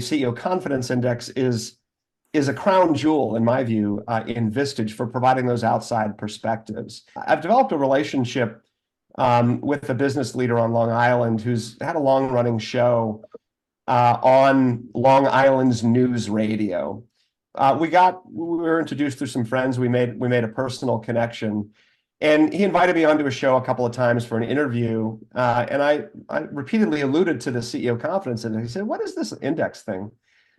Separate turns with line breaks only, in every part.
CEO Confidence Index is a crown jewel, in my view, in Vistage for providing those outside perspectives. I've developed a relationship with a business leader on Long Island who's had a long-running show on Long Island's news radio. We were introduced through some friends. We made a personal connection, and he invited me onto a show a couple of times for an interview. And I repeatedly alluded to the CEO Confidence Index. He said, "What is this index thing?"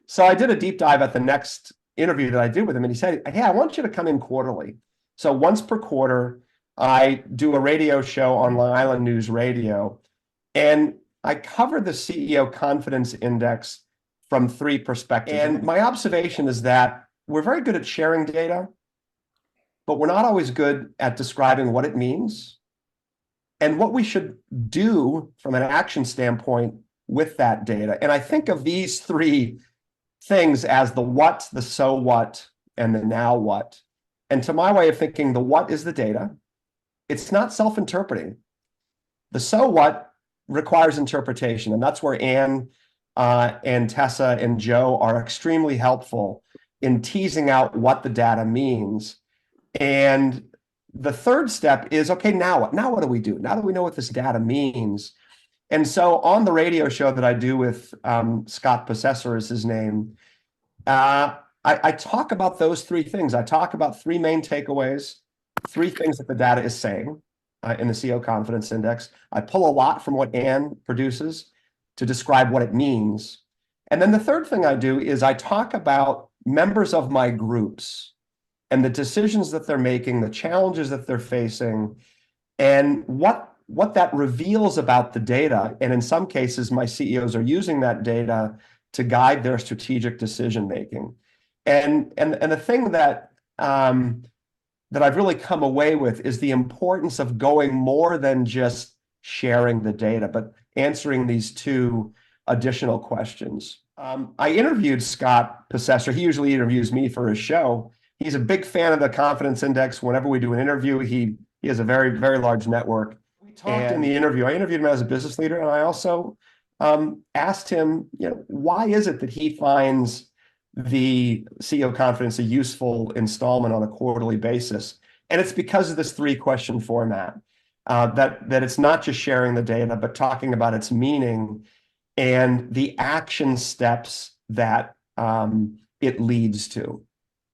So I did a deep dive at the next interview that I did with him, and he said, "Hey, I want you to come in quarterly. So once per quarter, I do a radio show on Long Island News Radio, and I cover the CEO Confidence Index from three perspectives." And my observation is that we're very good at sharing data, but we're not always good at describing what it means and what we should do from an action standpoint with that data. And I think of these three things as the what, the so what, and the now what. And to my way of thinking, the what is the data. It's not self-interpreting. The so what requires interpretation, and that's where Anne and Tessa and Joe are extremely helpful in teasing out what the data means. And the third step is, okay, now what? Now what do we do? Now that we know what this data means. And so on the radio show that I do with Scott Possessor is his name, I talk about those three things. I talk about three main takeaways, three things that the data is saying in the CEO Confidence Index. I pull a lot from what Anne produces to describe what it means. And then the third thing I do is I talk about members of my groups and the decisions that they're making, the challenges that they're facing, and what that reveals about the data. And in some cases, my CEOs are using that data to guide their strategic decision making. And the thing that I've really come away with is the importance of going more than just sharing the data, but answering these two additional questions. I interviewed Scott Possessor. He usually interviews me for his show. He's a big fan of the Confidence Index. Whenever we do an interview, he has a very, very large network. We talked in the interview. I interviewed him as a business leader, and I also asked him, why is it that he finds the CEO Confidence a useful installment on a quarterly basis? And it's because of this three-question format, that it's not just sharing the data, but talking about its meaning and the action steps that it leads to.